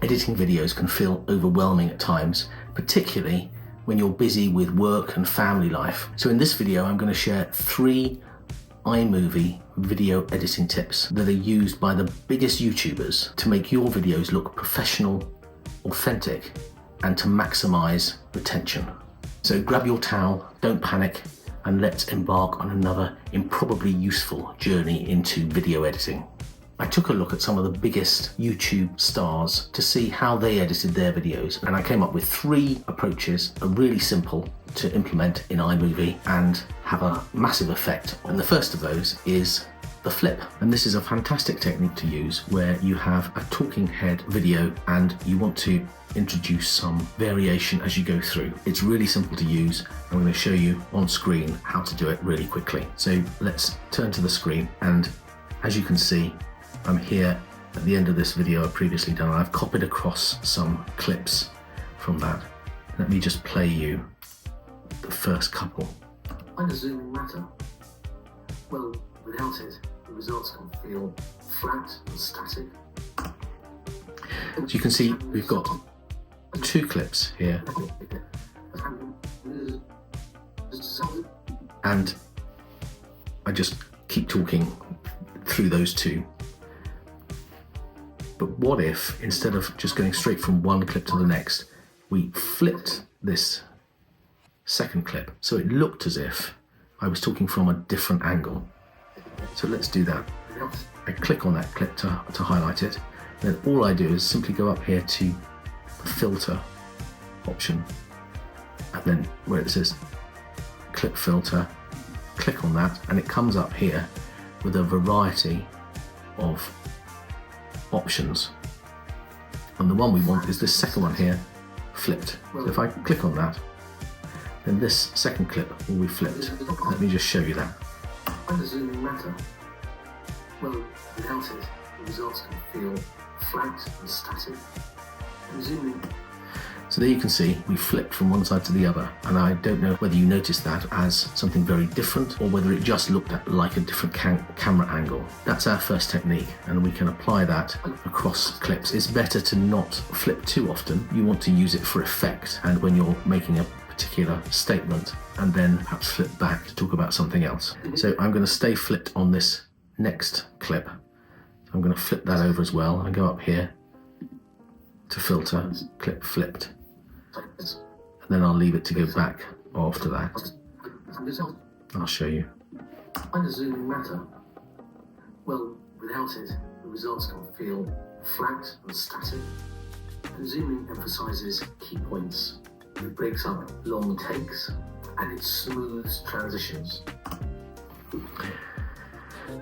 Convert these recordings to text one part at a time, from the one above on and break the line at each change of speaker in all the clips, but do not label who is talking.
editing videos can feel overwhelming at times, particularly when you're busy with work and family life. So in this video, I'm going to share 3 iMovie video editing tips that are used by the biggest YouTubers to make your videos look professional, authentic, and to maximize retention. So grab your towel, don't panic, and let's embark on another improbably useful journey into video editing. I took a look at some of the biggest YouTube stars to see how they edited their videos, and I came up with 3 approaches that are really simple to implement in iMovie and have a massive effect. And the first of those is the flip. And this is a fantastic technique to use where you have a talking head video and you want to introduce some variation as you go through. It's really simple to use. I'm going to show you on screen how to do it really quickly. So let's turn to the screen, and as you can see, I'm here at the end of this video I've previously done. I've copied across some clips from that. Let me just play you the first couple.
Why does zooming matter? Well, without it, the results can feel flat and static.
So you can see we've got 2 clips here, and I just keep talking through those 2. But what if, instead of just going straight from one clip to the next, we flipped this second clip so it looked as if I was talking from a different angle? So let's do that. I click on that clip to highlight it. Then all I do is simply go up here to the filter option, and then where it says clip filter, click on that, and it comes up here with a variety of options. And the one we want is this second one here, flipped. So if I click on that, then this second clip will be flipped. Let me just show you that.
Why does zooming matter? Well, without it, the results can feel flat and static. And zooming.
So there you can see we flipped from one side to the other, and I don't know whether you noticed that as something very different or whether it just looked like a different camera angle. That's our first technique, and we can apply that across clips. It's better to not flip too often. You want to use it for effect and when you're making a particular statement, and then perhaps flip back to talk about something else. So I'm going to stay flipped on this next clip. So I'm going to flip that over as well and go up here to filter, clip flipped. And then I'll leave it to go back after that. I'll show you.
Why does zooming matter? Well, without it, the results can feel flat and static. And zooming emphasizes key points. It breaks up long takes and it smooths transitions.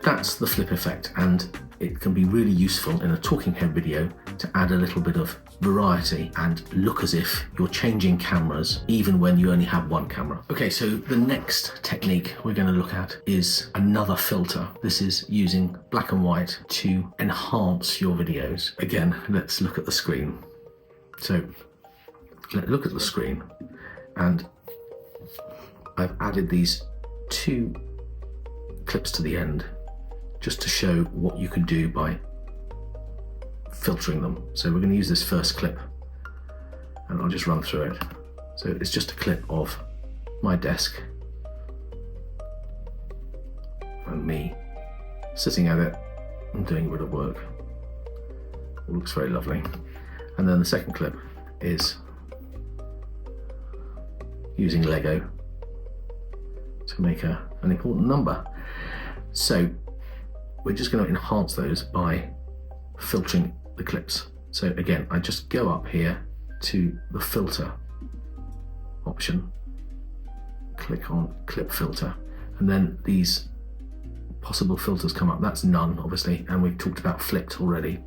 That's the flip effect, and it can be really useful in a talking head video to add a little bit of variety and look as if you're changing cameras even when you only have one camera. Okay, so the next technique we're going to look at is another filter. This is using black and white to enhance your videos. Again, let's look at the screen. So let's look at the screen, and I've added these 2 clips to the end just to show what you can do by filtering them. So we're going to use this first clip, and I'll just run through it. So it's just a clip of my desk and me sitting at it and doing a bit of work. It looks very lovely. And then the second clip is using Lego to make an important number. So we're just going to enhance those by filtering the clips. So again, I just go up here to the filter option, click on clip filter, and then these possible filters come up. That's none, obviously, and we've talked about flipped already.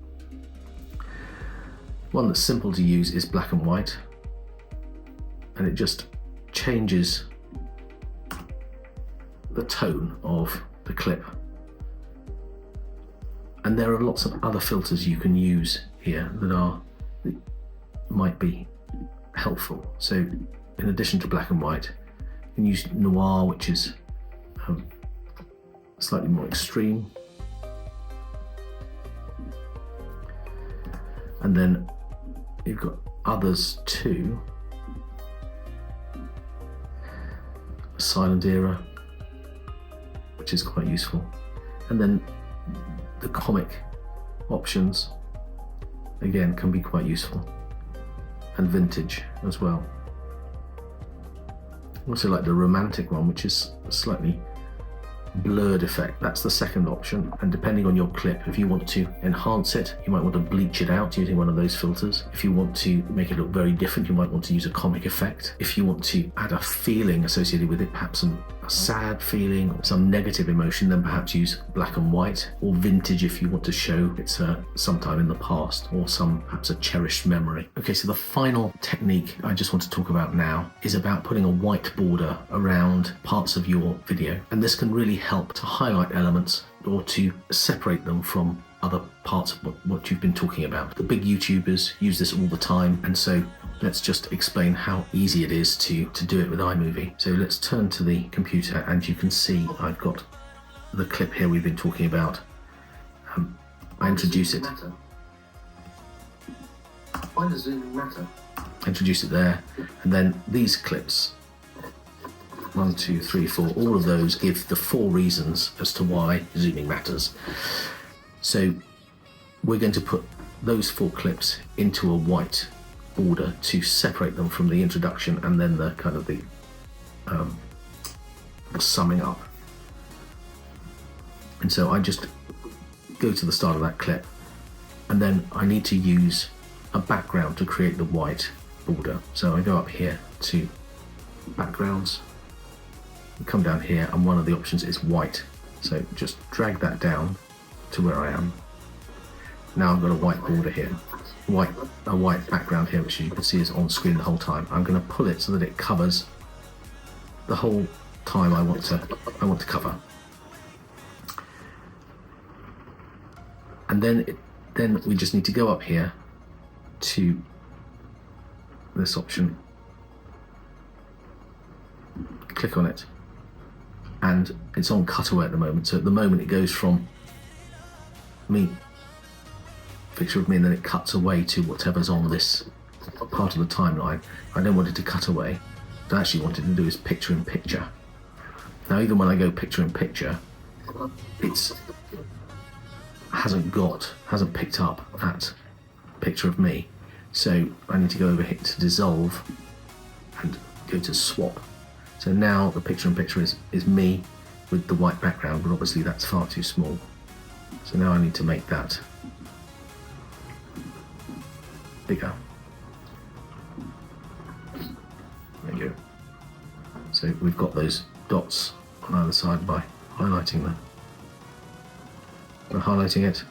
One that's simple to use is black and white, and it just changes the tone of the clip. And there are lots of other filters you can use here that might be helpful. So in addition to black and white, you can use noir, which is slightly more extreme. And then you've got others too. Silent era, which is quite useful. And then the comic options, again, can be quite useful. And vintage as well. I also like the romantic one, which is a slightly blurred effect. That's the second option, and depending on your clip, if you want to enhance it, you might want to bleach it out using one of those filters. If you want to make it look very different, you might want to use a comic effect. If you want to add a feeling associated with it, perhaps a sad feeling or some negative emotion, then perhaps use black and white, or vintage if you want to show it's sometime in the past or perhaps a cherished memory. Okay, so the final technique I just want to talk about now is about putting a white border around parts of your video, and this can really help to highlight elements or to separate them from other parts of what you've been talking about. The big YouTubers use this all the time, and so let's just explain how easy it is to do it with iMovie. So let's turn to the computer, and you can see I've got the clip here we've been talking about. I introduce it.
Why does zooming matter?
Introduce it there, and then these clips, 1, 2, 3, 4, all of those give the 4 reasons as to why zooming matters. So we're going to put those 4 clips into a white border to separate them from the introduction and then the kind of the summing up. And so I just go to the start of that clip, and then I need to use a background to create the white border. So I go up here to backgrounds, come down here, and one of the options is white. So just drag that down to where I am. Now I've got a white border here, a white background here, which you can see is on screen the whole time. I'm going to pull it so that it covers the whole time I want to cover. And then we just need to go up here to this option, click on it, and it's on cutaway at the moment. So at the moment it goes from me, picture of me, and then it cuts away to whatever's on this part of the timeline. I don't want it to cut away. What I actually wanted to do is picture in picture. Now even when I go picture in picture, it's hasn't picked up that picture of me. So I need to go over here to dissolve and go to swap. So now the picture in picture is me with the white background, but obviously that's far too small. So now I need to make that bigger. There you go. So we've got those dots on either side by highlighting them. By highlighting it,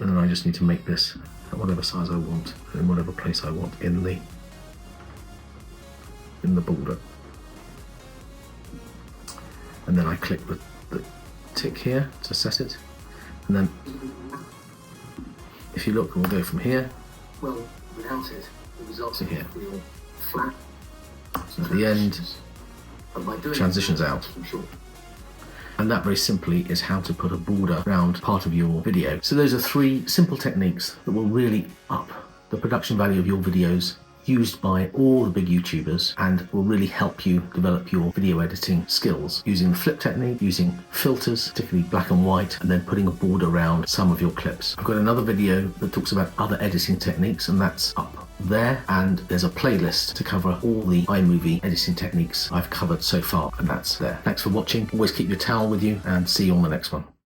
and then I just need to make this at whatever size I want, in whatever place I want in the border. And then I click the tick here to set it, and then if you look, we'll go from here.
Well, without it, the results
to here.
feel flat.
So at the end, transitions out. And that very simply is how to put a border around part of your video. So those are 3 simple techniques that will really up the production value of your videos, used by all the big YouTubers, and will really help you develop your video editing skills using the flip technique, using filters, particularly black and white, and then putting a border around some of your clips. I've got another video that talks about other editing techniques, and that's up there, and there's a playlist to cover all the iMovie editing techniques I've covered so far, and that's there. Thanks for watching. Always keep your towel with you, and see you on the next one.